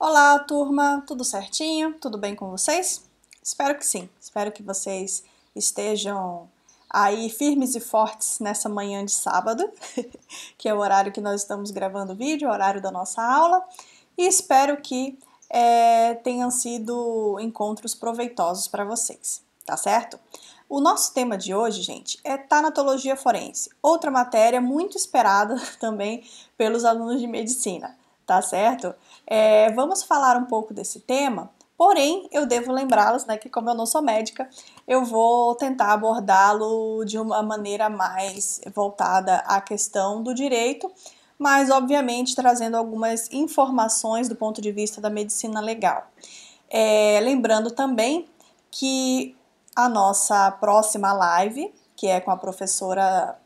Olá, turma, tudo certinho? Tudo bem com vocês? Espero que sim. Espero que vocês estejam aí firmes e fortes nessa manhã de sábado, que é o horário que nós estamos gravando o vídeo, o horário da nossa aula, e espero que tenham sido encontros proveitosos para vocês, tá certo? O nosso tema de hoje, gente, é tanatologia forense, outra matéria muito esperada também pelos alunos de medicina, tá certo? Vamos falar um pouco desse tema, porém eu devo lembrá-los, né, que como eu não sou médica, eu vou tentar abordá-lo de uma maneira mais voltada à questão do direito, mas obviamente trazendo algumas informações do ponto de vista da medicina legal. Lembrando também que a nossa próxima live, que é com a professora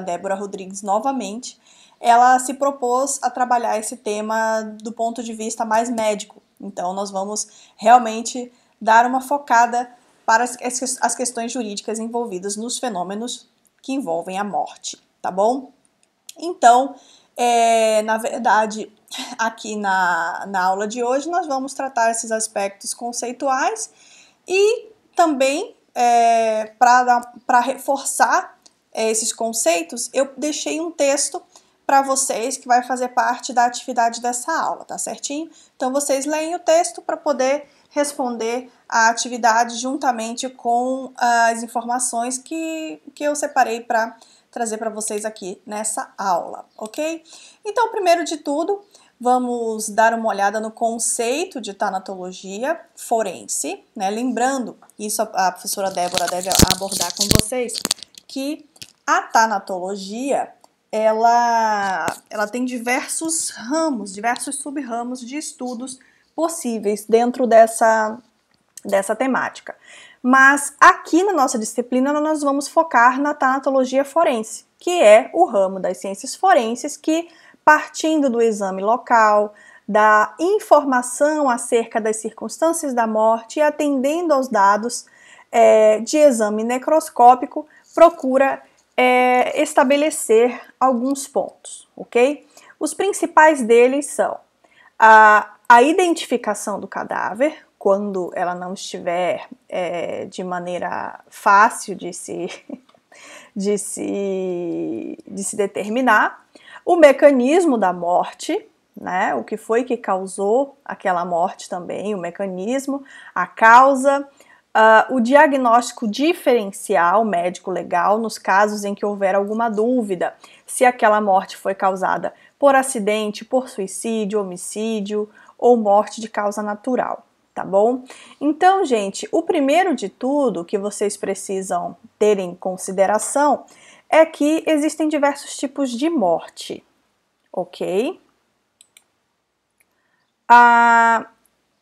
Débora Rodrigues novamente, ela se propôs a trabalhar esse tema do ponto de vista mais médico. Então, nós vamos realmente dar uma focada para as questões jurídicas envolvidas nos fenômenos que envolvem a morte, tá bom? Então, na verdade, aqui na aula de hoje, nós vamos tratar esses aspectos conceituais e também, para reforçar esses conceitos, eu deixei um texto para vocês que vai fazer parte da atividade dessa aula, tá certinho? Então, vocês leem o texto para poder responder a atividade juntamente com as informações que eu separei para trazer para vocês aqui nessa aula, ok? Então, primeiro de tudo, vamos dar uma olhada no conceito de tanatologia forense, né? Lembrando, isso a professora Débora deve abordar com vocês, que a tanatologia, ela tem diversos ramos, diversos sub-ramos de estudos possíveis dentro dessa temática. Mas aqui na nossa disciplina nós vamos focar na tanatologia forense, que é o ramo das ciências forenses que, partindo do exame local, da informação acerca das circunstâncias da morte e atendendo aos dados de exame necroscópico, procura estabelecer alguns pontos, ok? Os principais deles são a identificação do cadáver, quando ela não estiver de maneira fácil de se determinar, o mecanismo da morte, né, o que foi que causou aquela morte também, o mecanismo, a causa, o diagnóstico diferencial médico-legal nos casos em que houver alguma dúvida se aquela morte foi causada por acidente, por suicídio, homicídio ou morte de causa natural, tá bom? Então, gente, o primeiro de tudo que vocês precisam ter em consideração é que existem diversos tipos de morte, ok?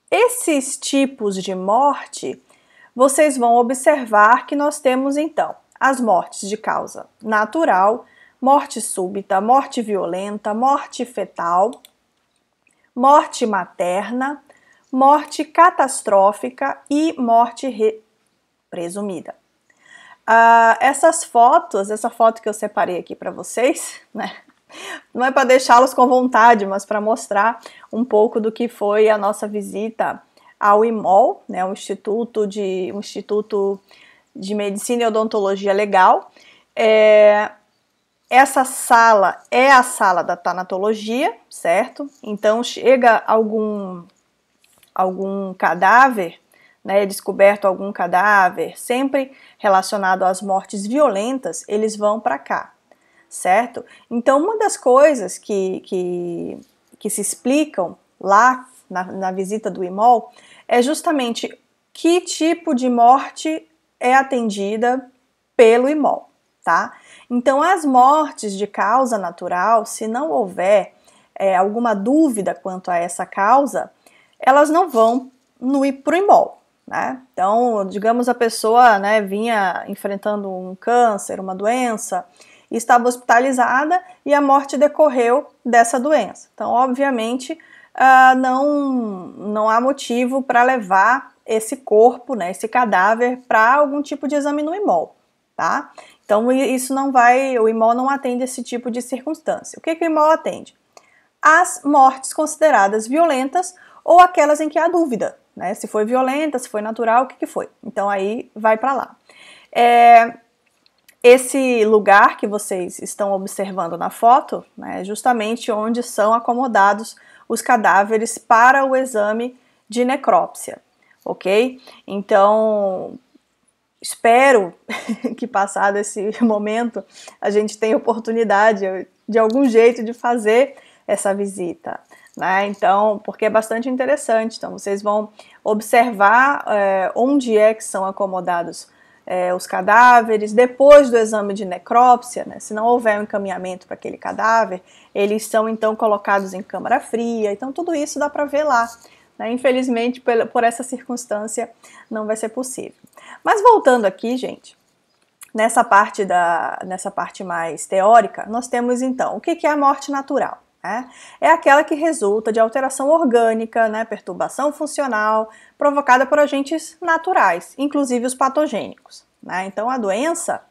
Esses tipos de morte, vocês vão observar que nós temos, então, as mortes de causa natural, morte súbita, morte violenta, morte fetal, morte materna, morte catastrófica e morte presumida. Essas fotos, essa foto que eu separei aqui para vocês, né? Não é para deixá-los com vontade, mas para mostrar um pouco do que foi a nossa visita ao IMOL, né, um instituto de Medicina e Odontologia Legal. Essa sala é a sala da tanatologia, certo? Então, chega algum cadáver, né, descoberto algum cadáver, sempre relacionado às mortes violentas, eles vão para cá, certo? Então, uma das coisas que se explicam lá na visita do IMOL é justamente que tipo de morte é atendida pelo IMOL, tá? Então, as mortes de causa natural, se não houver alguma dúvida quanto a essa causa, elas não vão para o IMOL, né? Então, digamos a pessoa, né, vinha enfrentando um câncer, uma doença, e estava hospitalizada e a morte decorreu dessa doença. Então, obviamente, não há motivo para levar esse corpo, né, esse cadáver, para algum tipo de exame no IMOL, tá? Então, isso não vai, o IMOL não atende esse tipo de circunstância. O que o IMOL atende? as mortes consideradas violentas ou aquelas em que há dúvida, né? Se foi violenta, se foi natural, o que foi. Então aí vai para lá. Esse lugar que vocês estão observando na foto, né, é justamente onde são acomodados os cadáveres para o exame de necrópsia, ok? Então, espero que passado esse momento a gente tenha oportunidade de algum jeito de fazer essa visita, né? Então, porque é bastante interessante. Então, vocês vão observar onde é que são acomodados os cadáveres, depois do exame de necrópsia, né, se não houver um encaminhamento para aquele cadáver, eles são então colocados em câmara fria, então tudo isso dá para ver lá. Né? Infelizmente, por essa circunstância, não vai ser possível. Mas voltando aqui, gente, nessa parte mais teórica, nós temos então o que é a morte natural. É aquela que resulta de alteração orgânica, né, perturbação funcional, provocada por agentes naturais, inclusive os patogênicos. Né? Então a doença,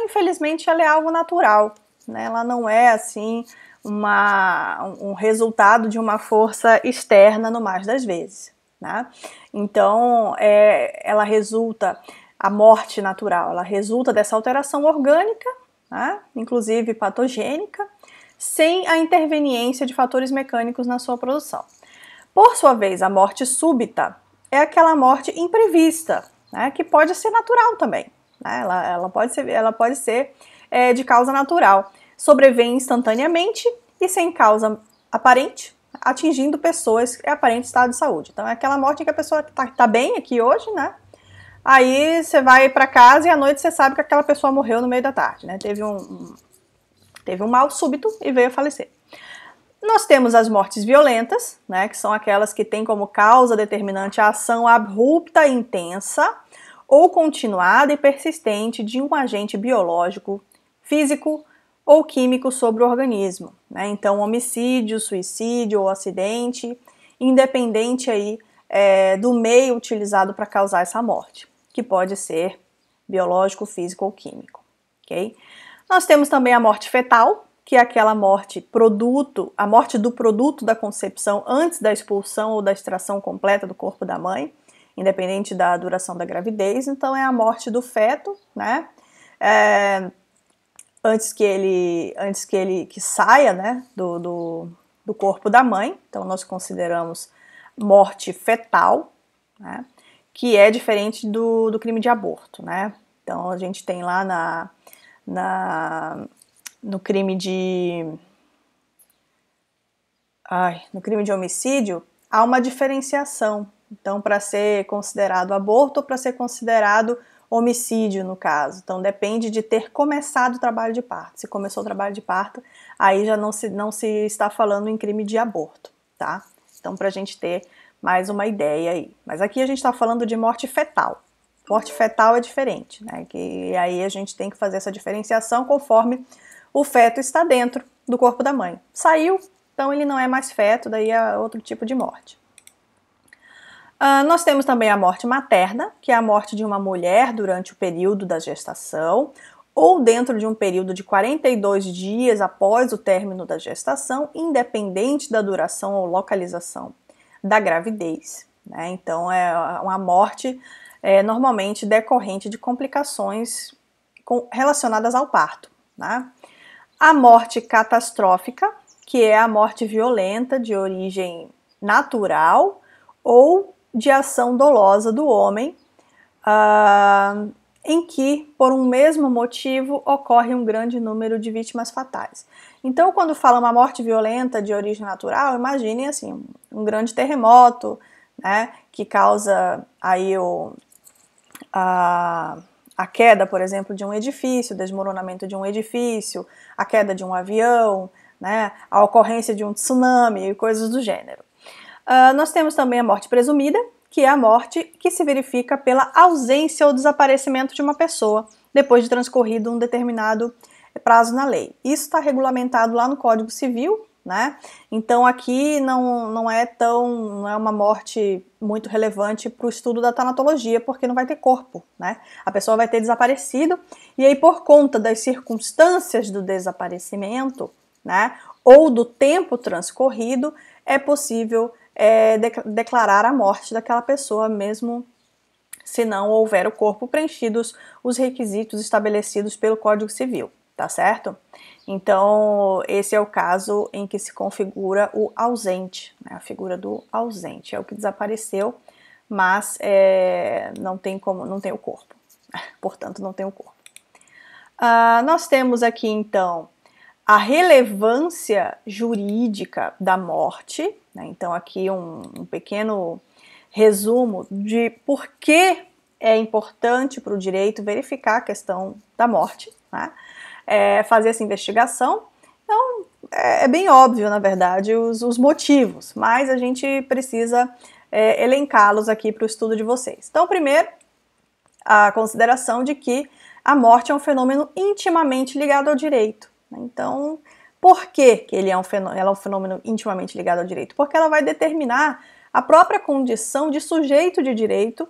infelizmente, ela é algo natural. Né? Ela não é assim um resultado de uma força externa no mais das vezes. Né? Então ela resulta, a morte natural, ela resulta dessa alteração orgânica, né, inclusive patogênica, sem a interveniência de fatores mecânicos na sua produção. Por sua vez, a morte súbita é aquela morte imprevista, né, que pode ser natural também. Né, ela pode ser de causa natural. Sobrevém instantaneamente e sem causa aparente, atingindo pessoas em aparente estado de saúde. Então é aquela morte em que a pessoa tá bem aqui hoje, né? Aí você vai para casa e à noite você sabe que aquela pessoa morreu no meio da tarde, né? Teve um mal súbito e veio a falecer. Nós temos as mortes violentas, né, que são aquelas que têm como causa determinante a ação abrupta e intensa ou continuada e persistente de um agente biológico, físico ou químico sobre o organismo. Né? Então, homicídio, suicídio ou acidente, independente aí, do meio utilizado para causar essa morte, que pode ser biológico, físico ou químico. Okay? Nós temos também a morte fetal, que é aquela morte a morte do produto da concepção antes da expulsão ou da extração completa do corpo da mãe, independente da duração da gravidez. Então é a morte do feto, né? Antes que ele saia, né, do corpo da mãe. Então nós consideramos morte fetal, né, que é diferente do crime de aborto, né? Então a gente tem lá no crime de homicídio, há uma diferenciação. Então, para ser considerado aborto ou para ser considerado homicídio, no caso. Então, depende de ter começado o trabalho de parto. Se começou o trabalho de parto, aí já não se está falando em crime de aborto, tá? Então, para a gente ter mais uma ideia aí. Mas aqui a gente está falando de morte fetal. Morte fetal é diferente, né? E aí a gente tem que fazer essa diferenciação conforme o feto está dentro do corpo da mãe. Saiu, então ele não é mais feto, daí é outro tipo de morte. Nós temos também a morte materna, que é a morte de uma mulher durante o período da gestação ou dentro de um período de 42 dias após o término da gestação, independente da duração ou localização da gravidez. Né? Então é uma morte normalmente decorrente de complicações relacionadas ao parto. Né? A morte catastrófica, que é a morte violenta de origem natural ou de ação dolosa do homem, em que, por um mesmo motivo, ocorre um grande número de vítimas fatais. Então, quando fala uma morte violenta de origem natural, imaginem assim, um grande terremoto, né, que causa aí a queda, por exemplo, de um edifício, desmoronamento de um edifício, a queda de um avião, né, a ocorrência de um tsunami e coisas do gênero. Nós temos também a morte presumida, que é a morte que se verifica pela ausência ou desaparecimento de uma pessoa depois de transcorrido um determinado prazo na lei. Isso está regulamentado lá no Código Civil, né? Então aqui não é uma morte muito relevante para o estudo da tanatologia, porque não vai ter corpo, né? A pessoa vai ter desaparecido e aí, por conta das circunstâncias do desaparecimento, né, ou do tempo transcorrido, é possível declarar a morte daquela pessoa, mesmo se não houver o corpo preenchidos os requisitos estabelecidos pelo Código Civil, tá certo? Então, esse é o caso em que se configura o ausente, né? A figura do ausente, é o que desapareceu, mas não tem o corpo, portanto não tem o corpo. Nós temos aqui então a relevância jurídica da morte, né? Então aqui um pequeno resumo de por que é importante para o direito verificar a questão da morte, né? Fazer essa investigação. Então é bem óbvio, na verdade, os motivos, mas a gente precisa elencá-los aqui para o estudo de vocês. Então, primeiro, a consideração de que a morte é um fenômeno intimamente ligado ao direito. Então, por que ela é um fenômeno intimamente ligado ao direito? Porque ela vai determinar a própria condição de sujeito de direito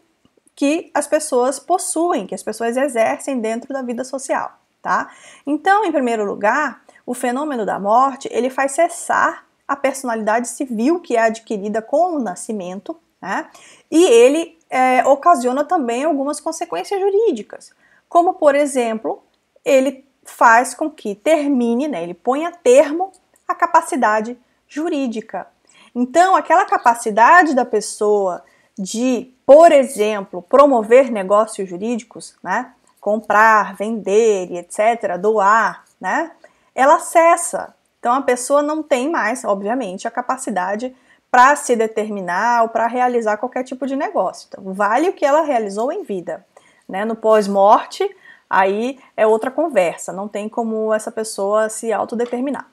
que as pessoas possuem, que as pessoas exercem dentro da vida social, tá? Então, em primeiro lugar, o fenômeno da morte, ele faz cessar a personalidade civil que é adquirida com o nascimento, né? E ele ocasiona também algumas consequências jurídicas, como, por exemplo, ele faz com que termine, né, ele põe a termo a capacidade jurídica. Então, aquela capacidade da pessoa de, por exemplo, promover negócios jurídicos, né, comprar, vender e etc., doar, né, ela cessa. Então, a pessoa não tem mais, obviamente, a capacidade para se determinar ou para realizar qualquer tipo de negócio. Então, vale o que ela realizou em vida, né? No pós-morte, aí é outra conversa, não tem como essa pessoa se autodeterminar.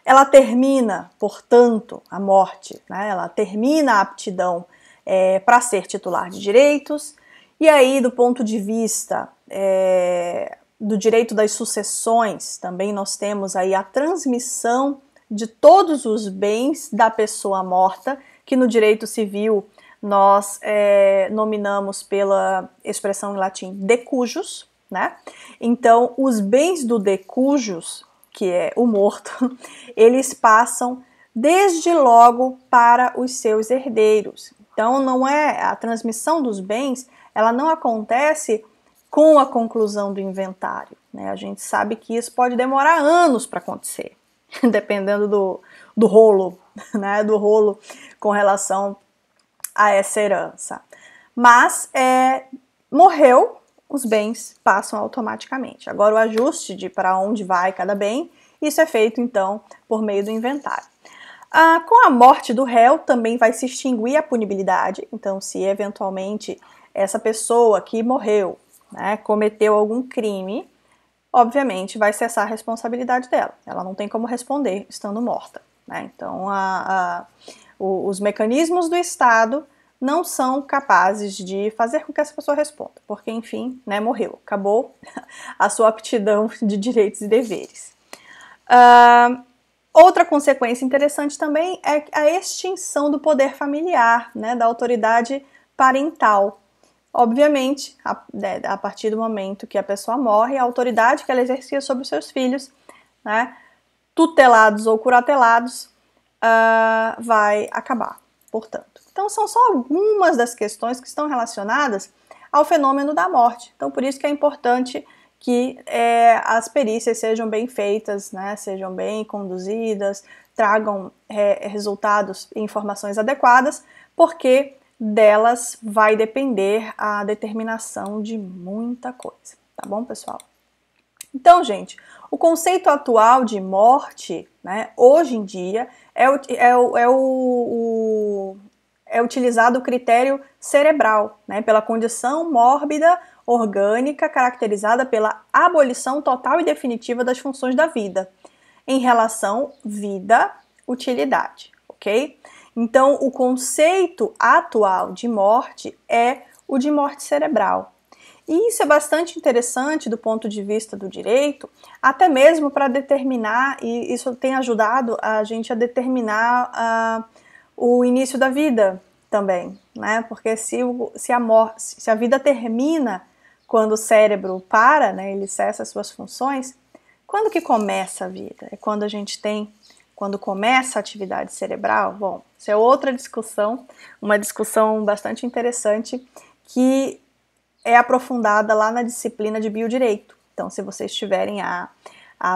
Ela termina, portanto, a morte, né? Ela termina a aptidão para ser titular de direitos, e aí, do ponto de vista do direito das sucessões, também nós temos aí a transmissão de todos os bens da pessoa morta, que no direito civil nós nominamos pela expressão em latim de cujus, né? Então, os bens do de cujus, que é o morto, eles passam desde logo para os seus herdeiros. Então, não é a transmissão dos bens, ela não acontece com a conclusão do inventário, né? A gente sabe que isso pode demorar anos para acontecer, dependendo do rolo, né? Do rolo com relação a essa herança. Mas morreu, os bens passam automaticamente. Agora o ajuste de para onde vai cada bem, isso é feito então por meio do inventário. Com a morte do réu também vai se extinguir a punibilidade, então se eventualmente essa pessoa que morreu, né, cometeu algum crime, obviamente vai cessar a responsabilidade dela, ela não tem como responder estando morta, né? Então os mecanismos do Estado não são capazes de fazer com que essa pessoa responda, porque, enfim, né, morreu, acabou a sua aptidão de direitos e deveres. Outra consequência interessante também é a extinção do poder familiar, né, da autoridade parental. Obviamente, a partir do momento que a pessoa morre, a autoridade que ela exercia sobre os seus filhos, né, tutelados ou curatelados, vai acabar, portanto. Então, são só algumas das questões que estão relacionadas ao fenômeno da morte. Então, por isso que é importante que as perícias sejam bem feitas, né, sejam bem conduzidas, tragam resultados e informações adequadas, porque delas vai depender a determinação de muita coisa, tá bom, pessoal? Então, gente, o conceito atual de morte, né, hoje em dia, é utilizado o critério cerebral, né, pela condição mórbida orgânica caracterizada pela abolição total e definitiva das funções da vida, em relação vida-utilidade, ok? Então, o conceito atual de morte é o de morte cerebral. E isso é bastante interessante do ponto de vista do direito, até mesmo para determinar, e isso tem ajudado a gente a determinar o início da vida também, né? Porque se a vida termina quando o cérebro para, né, ele cessa as suas funções, Quando que começa a vida? É quando a gente tem, quando começa a atividade cerebral? Bom, isso é outra discussão, uma discussão bastante interessante que é aprofundada lá na disciplina de biodireito. Então, se vocês tiverem a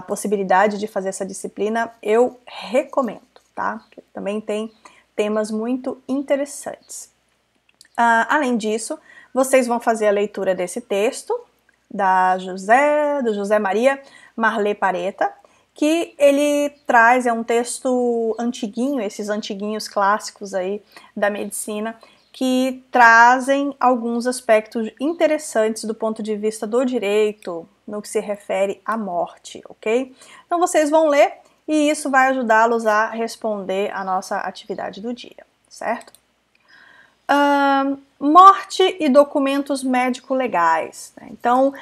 possibilidade de fazer essa disciplina, eu recomendo, tá? Porque também tem temas muito interessantes. Além disso, vocês vão fazer a leitura desse texto do José Maria Marley Pareta, que ele traz, é um texto antiguinho, esses antiguinhos clássicos aí da medicina, que trazem alguns aspectos interessantes do ponto de vista do direito, no que se refere à morte, ok? Então vocês vão ler e isso vai ajudá-los a responder a nossa atividade do dia, certo? Morte e documentos médico-legais. Né? Então,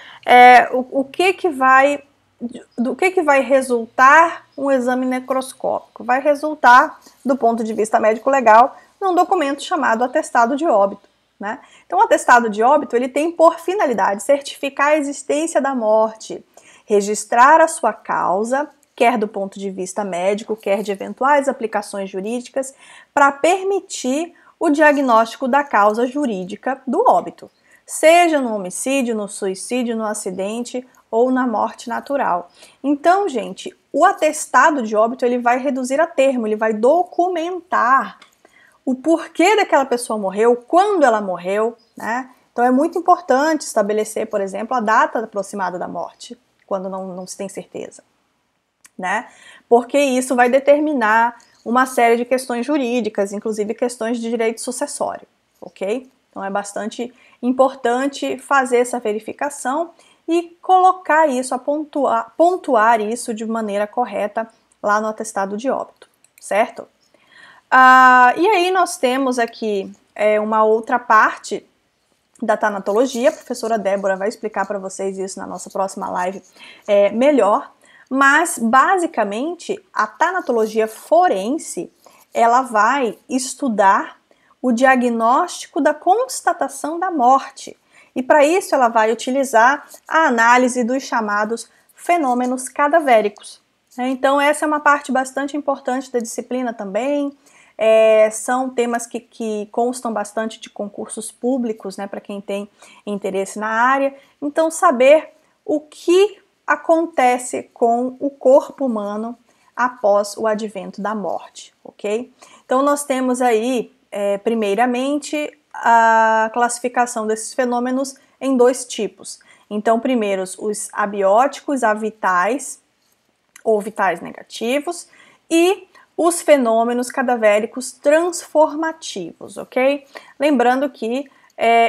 do que vai resultar um exame necroscópico? Vai resultar, do ponto de vista médico-legal, num documento chamado atestado de óbito. Né? Então, o atestado de óbito ele tem por finalidade certificar a existência da morte, registrar a sua causa, quer do ponto de vista médico, quer de eventuais aplicações jurídicas, para permitir o diagnóstico da causa jurídica do óbito, seja no homicídio, no suicídio, no acidente ou na morte natural. Então, gente, o atestado de óbito ele vai reduzir a termo, ele vai documentar o porquê daquela pessoa morreu, quando ela morreu, né? Então é muito importante estabelecer, por exemplo, a data aproximada da morte, quando não se tem certeza, né? Porque isso vai determinar uma série de questões jurídicas, inclusive questões de direito sucessório, ok? Então é bastante importante fazer essa verificação e colocar isso, pontuar isso de maneira correta lá no atestado de óbito, certo? E aí nós temos aqui uma outra parte da tanatologia, a professora Débora vai explicar para vocês isso na nossa próxima live melhor, mas basicamente a tanatologia forense ela vai estudar o diagnóstico da constatação da morte e para isso ela vai utilizar a análise dos chamados fenômenos cadavéricos. Então essa é uma parte bastante importante da disciplina também. São temas que constam bastante de concursos públicos, né, para quem tem interesse na área. Então, saber o que acontece com o corpo humano após o advento da morte, ok? Então, nós temos aí, primeiramente, a classificação desses fenômenos em dois tipos. Então, primeiro, os abióticos, avitais, ou vitais negativos, e os fenômenos cadavéricos transformativos, ok? Lembrando que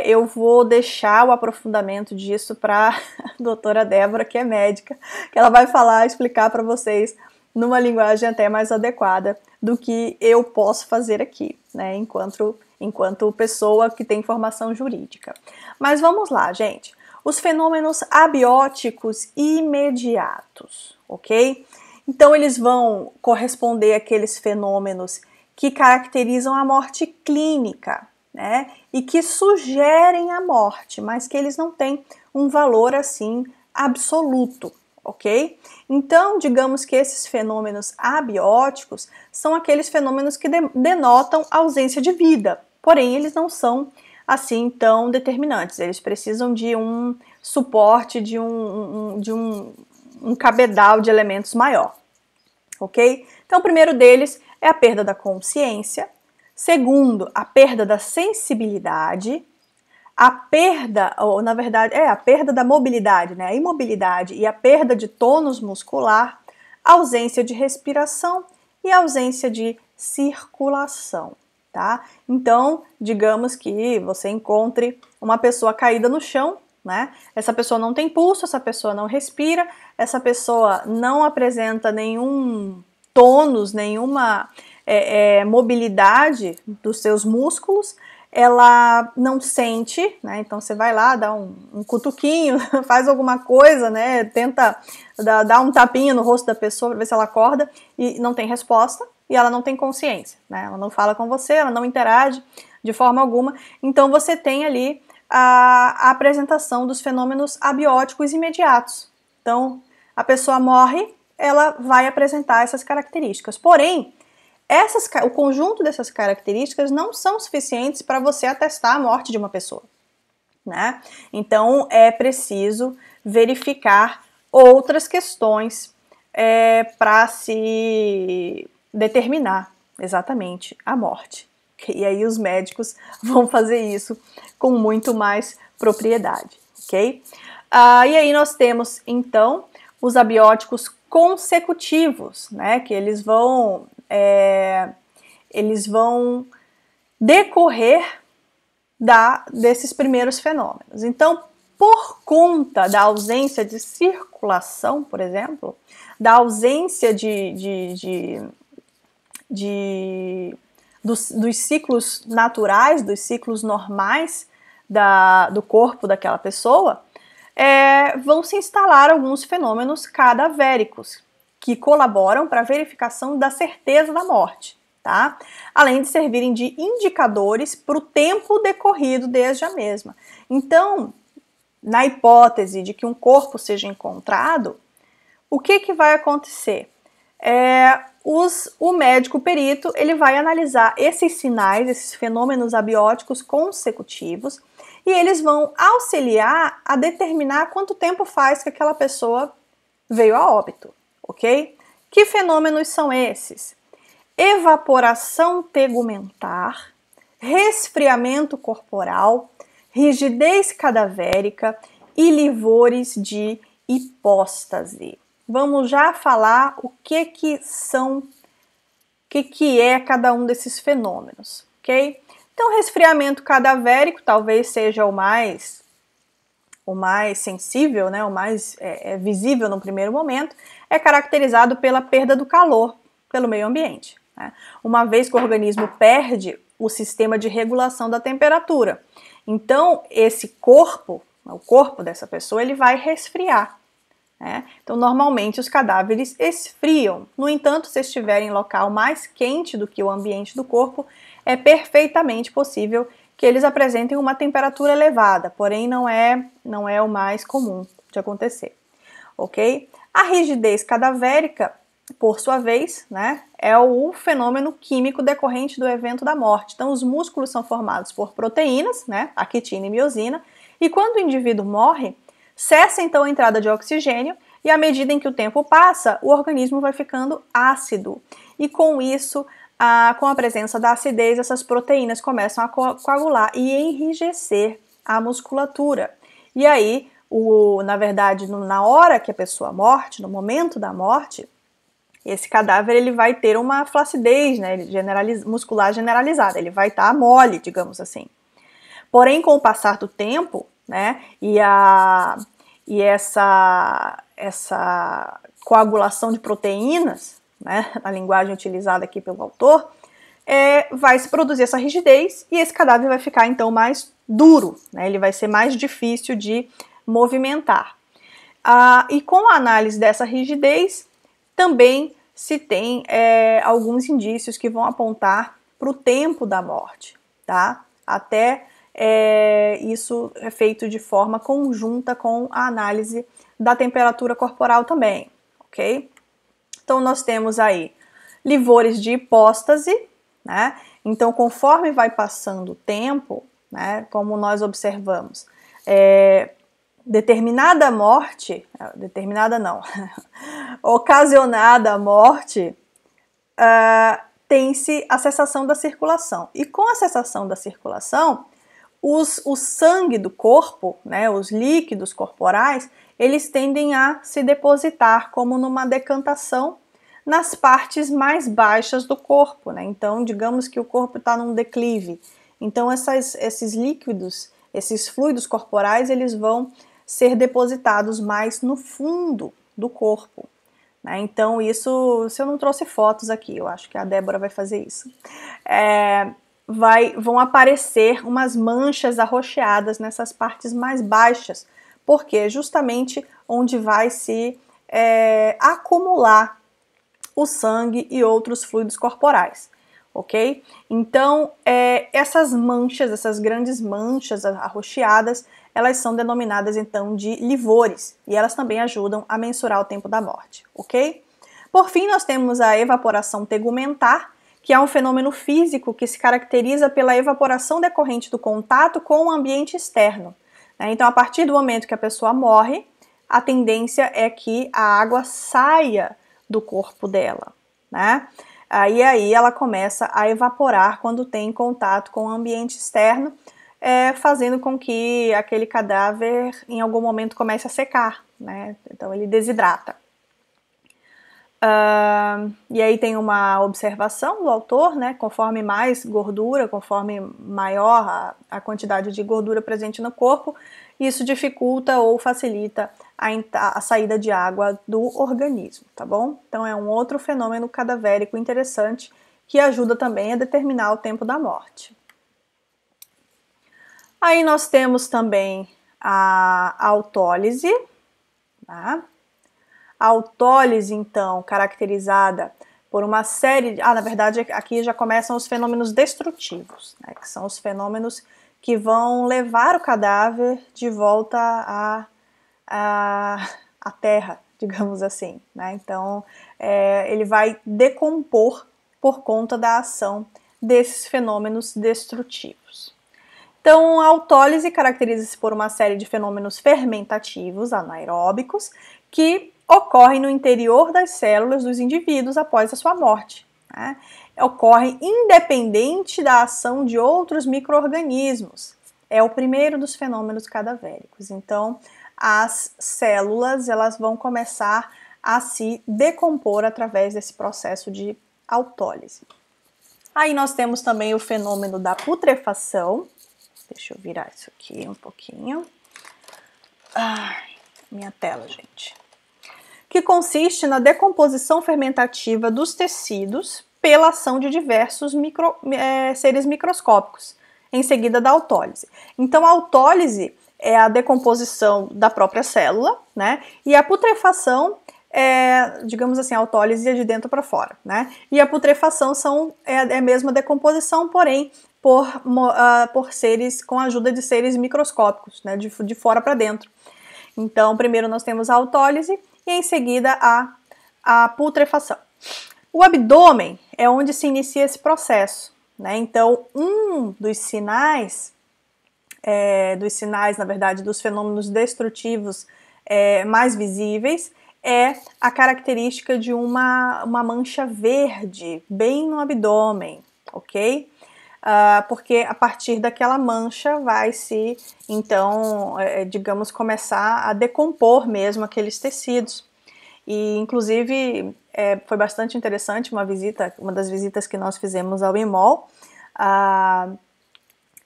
eu vou deixar o aprofundamento disso para a doutora Débora, que é médica, que ela vai explicar para vocês numa linguagem até mais adequada do que eu posso fazer aqui, né? Enquanto pessoa que tem formação jurídica. Mas vamos lá, gente. Os fenômenos abióticos imediatos, ok? Então, eles vão corresponder àqueles fenômenos que caracterizam a morte clínica, né? E que sugerem a morte, mas que eles não têm um valor, assim, absoluto, ok? Então, digamos que esses fenômenos abióticos são aqueles fenômenos que denotam ausência de vida, porém, eles não são, assim, tão determinantes. Eles precisam de um suporte, de um cabedal de elementos maior, ok? Então, o primeiro deles é a perda da consciência, segundo, a perda da sensibilidade, a perda, ou na verdade, a perda da mobilidade, né? A imobilidade e a perda de tônus muscular, ausência de respiração e ausência de circulação, tá? Então, digamos que você encontre uma pessoa caída no chão, né? Essa pessoa não tem pulso, essa pessoa não respira, essa pessoa não apresenta nenhum tônus, nenhuma mobilidade dos seus músculos, ela não sente, né? Então você vai lá, dá um cutuquinho, faz alguma coisa, né? Tenta dar um tapinha no rosto da pessoa para ver se ela acorda e não tem resposta e ela não tem consciência, né? Ela não fala com você, ela não interage de forma alguma. Então você tem ali a apresentação dos fenômenos abióticos imediatos. Então, a pessoa morre, ela vai apresentar essas características. Porém, o conjunto dessas características não são suficientes para você atestar a morte de uma pessoa, né? Então, é preciso verificar outras questões para se determinar exatamente a morte. E aí os médicos vão fazer isso com muito mais propriedade, ok? E aí nós temos, então, os abióticos consecutivos, né? Que eles vão decorrer desses primeiros fenômenos. Então, por conta da ausência de circulação, por exemplo, da ausência dos ciclos naturais, dos ciclos normais do corpo daquela pessoa, vão se instalar alguns fenômenos cadavéricos que colaboram para a verificação da certeza da morte, tá? Além de servirem de indicadores para o tempo decorrido desde a mesma. Então, na hipótese de que um corpo seja encontrado, o que vai acontecer? O médico perito ele vai analisar esses sinais, esses fenômenos abióticos consecutivos, e eles vão auxiliar a determinar quanto tempo faz que aquela pessoa veio a óbito, ok? Que fenômenos são esses? Evaporação tegumentar, resfriamento corporal, rigidez cadavérica e livores de hipóstase. Vamos já falar o que é cada um desses fenômenos, ok? Então, resfriamento cadavérico talvez seja o mais sensível, né, o mais visível no primeiro momento, é caracterizado pela perda do calor pelo meio ambiente, né? Uma vez que o organismo perde o sistema de regulação da temperatura. Então, o corpo dessa pessoa, ele vai resfriar, né? Então, normalmente, os cadáveres esfriam. No entanto, se estiverem em local mais quente do que o ambiente do corpo, é perfeitamente possível que eles apresentem uma temperatura elevada, porém não é o mais comum de acontecer, ok? A rigidez cadavérica, por sua vez, né, é o fenômeno químico decorrente do evento da morte. Então, os músculos são formados por proteínas, né, a quitina e miosina, e quando o indivíduo morre, cessa então a entrada de oxigênio e à medida em que o tempo passa, o organismo vai ficando ácido. E com isso, com a presença da acidez, essas proteínas começam a coagular e enrijecer a musculatura. E aí, na verdade, na hora que a pessoa morre, no momento da morte, esse cadáver ele vai ter uma flacidez, né, muscular generalizada, ele vai estar mole, digamos assim. Porém, com o passar do tempo, né, e essa coagulação de proteínas, né, na linguagem utilizada aqui pelo autor, vai se produzir essa rigidez e esse cadáver vai ficar então mais duro, né, ele vai ser mais difícil de movimentar. E com a análise dessa rigidez, também se tem alguns indícios que vão apontar para o tempo da morte, tá? Até isso é feito de forma conjunta com a análise da temperatura corporal também, ok? Então, nós temos aí livores de hipóstase, né? Então, conforme vai passando o tempo, né, como nós observamos, determinada morte, ocasionada morte, tem-se a cessação da circulação. E com a cessação da circulação, o sangue do corpo, né, os líquidos corporais, eles tendem a se depositar como numa decantação nas partes mais baixas do corpo, né? Então, digamos que o corpo está num declive. Então, esses líquidos, esses fluidos corporais, eles vão ser depositados mais no fundo do corpo, né? Então, isso, se eu não trouxe fotos aqui, eu acho que a Débora vai fazer isso. Vão aparecer umas manchas arroxeadas nessas partes mais baixas, porque é justamente onde vai se acumular o sangue e outros fluidos corporais, ok? Então, essas manchas, essas grandes manchas arroxeadas, elas são denominadas então de livores, e elas também ajudam a mensurar o tempo da morte, ok? Por fim, nós temos a evaporação tegumentar, que é um fenômeno físico que se caracteriza pela evaporação decorrente do contato com o ambiente externo. Então, a partir do momento que a pessoa morre, a tendência é que a água saia do corpo dela, né? Aí ela começa a evaporar quando tem contato com o ambiente externo, fazendo com que aquele cadáver em algum momento comece a secar, né? Então ele desidrata. E aí tem uma observação do autor, né? Conforme mais gordura, conforme maior a quantidade de gordura presente no corpo, isso dificulta ou facilita a saída de água do organismo, tá bom? Então é um outro fenômeno cadavérico interessante que ajuda também a determinar o tempo da morte. Aí nós temos também a autólise, tá? A autólise, então, caracterizada por uma série de... na verdade, aqui já começam os fenômenos destrutivos, né, que são os fenômenos que vão levar o cadáver de volta à terra, digamos assim, né? Então, ele vai decompor por conta da ação desses fenômenos destrutivos. Então, a autólise caracteriza-se por uma série de fenômenos fermentativos anaeróbicos que ocorrem no interior das células dos indivíduos após a sua morte, né? Ocorre independente da ação de outros micro-organismos. É o primeiro dos fenômenos cadavéricos. Então, as células elas vão começar a se decompor através desse processo de autólise. Aí nós temos também o fenômeno da putrefação. Deixa eu virar isso aqui um pouquinho. Minha tela, gente. Que consiste na decomposição fermentativa dos tecidos pela ação de diversos seres microscópicos, em seguida da autólise. Então, a autólise é a decomposição da própria célula, né? E a putrefação é, digamos assim, a autólise é de dentro para fora, né? E a putrefação é a mesma decomposição, porém por seres, com a ajuda de seres microscópicos, né? De fora para dentro. Então, primeiro nós temos a autólise e em seguida a putrefação. O abdômen é onde se inicia esse processo, né? Então, um dos sinais, na verdade, dos fenômenos destrutivos mais visíveis é a característica de uma mancha verde bem no abdômen, ok? Porque a partir daquela mancha vai se, então, digamos, começar a decompor mesmo aqueles tecidos. E, inclusive, foi bastante interessante uma das visitas que nós fizemos ao IMOL. A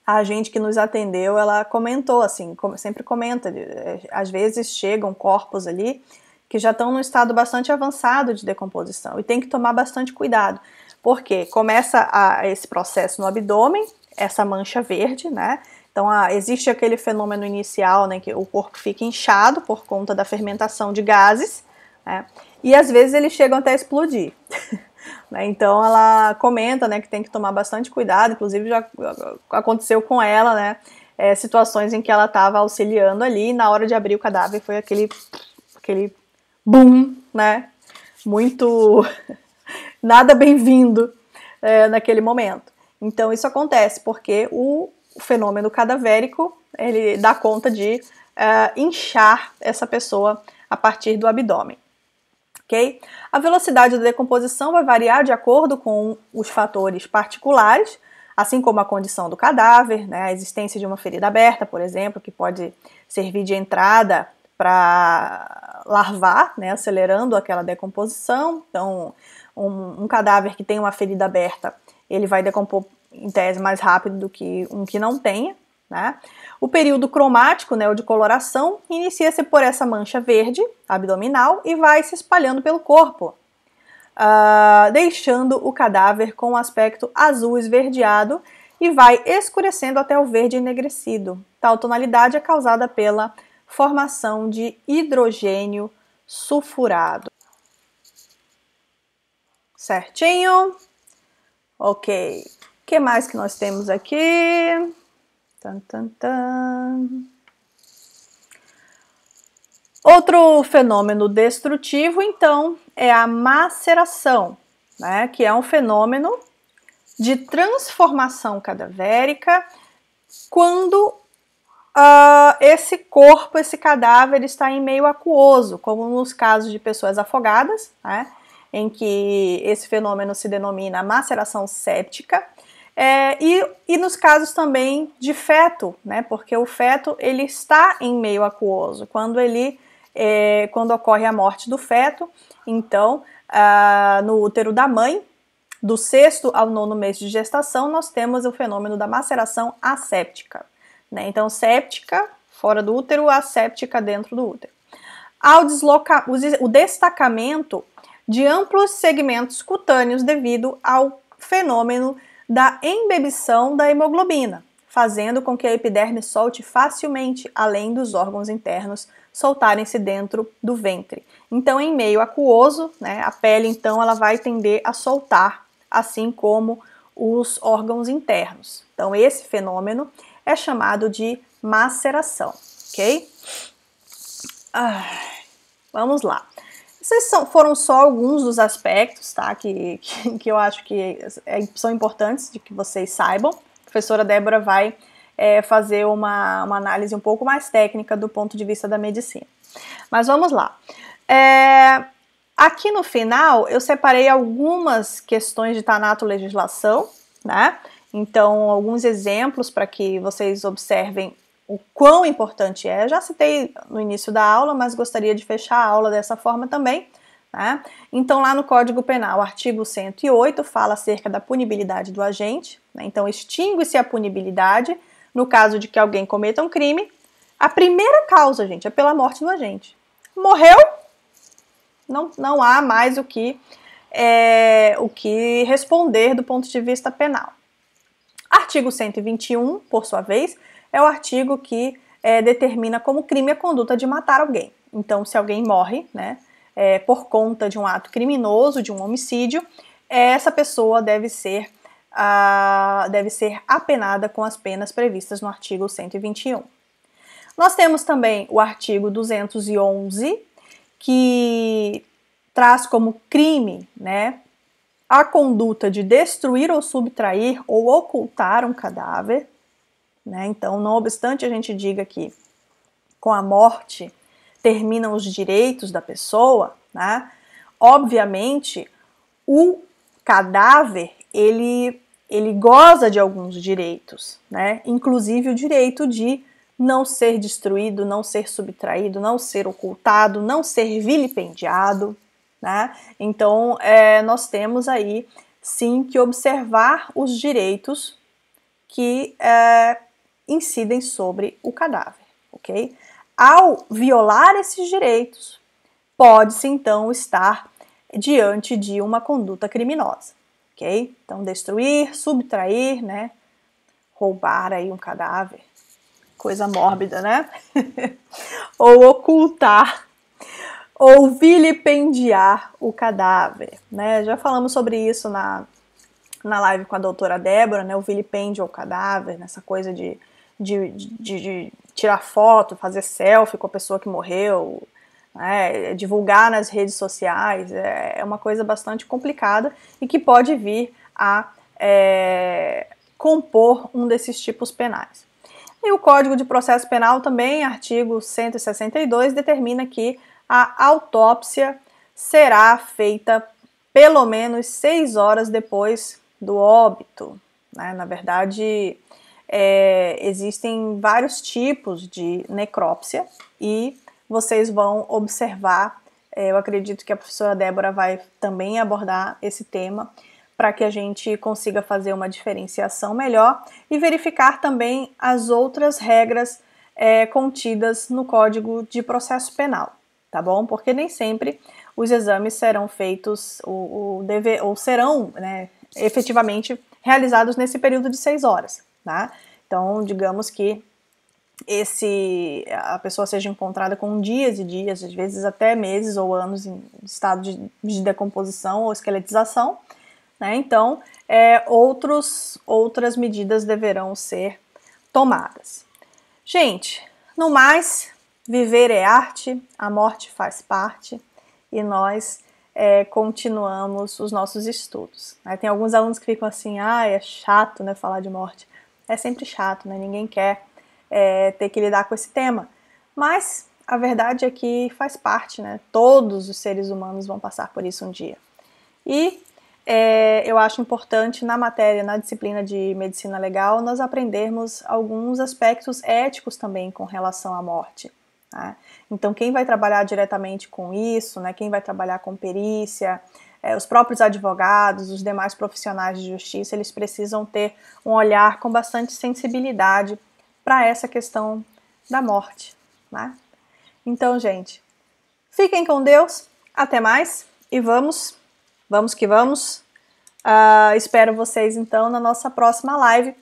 agente que nos atendeu, ela comentou, assim, sempre comenta, às vezes chegam corpos ali que já estão num estado bastante avançado de decomposição e tem que tomar bastante cuidado, porque começa esse processo no abdômen, essa mancha verde, né? Então, existe aquele fenômeno inicial, né, que o corpo fica inchado por conta da fermentação de gases, né? E às vezes eles chegam até a explodir. Então ela comenta, né, que tem que tomar bastante cuidado, inclusive já aconteceu com ela, né, situações em que ela estava auxiliando ali e na hora de abrir o cadáver foi aquele boom, né, muito nada bem-vindo naquele momento. Então isso acontece porque o fenômeno cadavérico, ele dá conta de inchar essa pessoa a partir do abdômen. Okay? A velocidade da decomposição vai variar de acordo com os fatores particulares, assim como a condição do cadáver, né, a existência de uma ferida aberta, por exemplo, que pode servir de entrada para larvar, né, acelerando aquela decomposição. Então, um cadáver que tem uma ferida aberta, ele vai decompor em tese mais rápido do que um que não tenha, né? O período cromático, né, ou de coloração, inicia-se por essa mancha verde abdominal e vai se espalhando pelo corpo, deixando o cadáver com um aspecto azul esverdeado e vai escurecendo até o verde enegrecido. Tal tonalidade é causada pela formação de hidrogênio sulfurado. Certinho? Ok. O que mais que nós temos aqui? Tan, tan, tan. Outro fenômeno destrutivo, então, é a maceração, né, que é um fenômeno de transformação cadavérica quando esse corpo, esse cadáver está em meio aquoso, como nos casos de pessoas afogadas, né, em que esse fenômeno se denomina maceração séptica, e nos casos também de feto, né, porque o feto ele está em meio aquoso, quando ocorre a morte do feto, então no útero da mãe, do 6º ao 9º mês de gestação, nós temos o fenômeno da maceração asséptica. Né? Então, séptica fora do útero, asséptica dentro do útero. O destacamento de amplos segmentos cutâneos devido ao fenômeno da embebição da hemoglobina, fazendo com que a epiderme solte facilmente, além dos órgãos internos soltarem-se dentro do ventre. Então, em meio aquoso, né, a pele então ela vai tender a soltar, assim como os órgãos internos. Então, esse fenômeno é chamado de maceração, ok? Vamos lá. Esses foram só alguns dos aspectos, tá, que eu acho que são importantes de que vocês saibam. A professora Débora vai fazer uma análise um pouco mais técnica do ponto de vista da medicina. Mas vamos lá. Aqui no final, eu separei algumas questões de tanatolegislação, né? Então, alguns exemplos para que vocês observem o quão importante é. Eu já citei no início da aula, mas gostaria de fechar a aula dessa forma também, né? Então, lá no Código Penal, artigo 108, fala acerca da punibilidade do agente, né? Então, extingue-se a punibilidade no caso de que alguém cometa um crime. A primeira causa, gente, é pela morte do agente. Morreu? Não há mais o que responder do ponto de vista penal. Artigo 121, por sua vez, é o artigo que determina como crime a conduta de matar alguém. Então, se alguém morre, né, por conta de um ato criminoso, de um homicídio, essa pessoa deve ser apenada com as penas previstas no artigo 121. Nós temos também o artigo 211, que traz como crime, né, a conduta de destruir ou subtrair ou ocultar um cadáver, né? Então, não obstante a gente diga que com a morte terminam os direitos da pessoa, né? Obviamente, o cadáver, ele goza de alguns direitos, né? Inclusive o direito de não ser destruído, não ser subtraído, não ser ocultado, não ser vilipendiado, né? Então, nós temos aí, sim, que observar os direitos que incidem sobre o cadáver, ok? Ao violar esses direitos, pode-se, então, estar diante de uma conduta criminosa, ok? Então, destruir, subtrair, né? Roubar aí um cadáver, coisa mórbida, né? Ou ocultar, ou vilipendiar o cadáver, né? Já falamos sobre isso na live com a doutora Débora, né? O vilipêndio ao cadáver, nessa coisa de tirar foto, fazer selfie com a pessoa que morreu, né? Divulgar nas redes sociais, é uma coisa bastante complicada e que pode vir a compor um desses tipos penais. E o Código de Processo Penal também, artigo 162, determina que a autópsia será feita pelo menos 6 horas depois do óbito, né? Na verdade, existem vários tipos de necrópsia e vocês vão observar, eu acredito que a professora Débora vai também abordar esse tema, para que a gente consiga fazer uma diferenciação melhor e verificar também as outras regras contidas no Código de Processo Penal, tá bom? Porque nem sempre os exames serão feitos ou serão, né, efetivamente realizados nesse período de 6 horas, tá? Então, digamos que a pessoa seja encontrada com dias e dias, às vezes até meses ou anos em estado de decomposição ou esqueletização, né? Então, outras medidas deverão ser tomadas. Gente, no mais, viver é arte, a morte faz parte e nós continuamos os nossos estudos. Tem alguns alunos que ficam assim, é chato, né, falar de morte. É sempre chato, né? Ninguém quer ter que lidar com esse tema. Mas a verdade é que faz parte, né? Todos os seres humanos vão passar por isso um dia. E eu acho importante na matéria, na disciplina de medicina legal, nós aprendermos alguns aspectos éticos também com relação à morte. Né? Então, quem vai trabalhar diretamente com isso, né, quem vai trabalhar com perícia, os próprios advogados, os demais profissionais de justiça, eles precisam ter um olhar com bastante sensibilidade para essa questão da morte. Né? Então, gente, fiquem com Deus, até mais e vamos que vamos. Espero vocês então na nossa próxima live.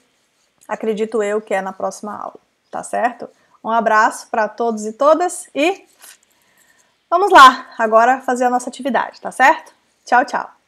Acredito eu que é na próxima aula, tá certo? Um abraço para todos e todas e vamos lá, agora fazer a nossa atividade, tá certo? Tchau, tchau!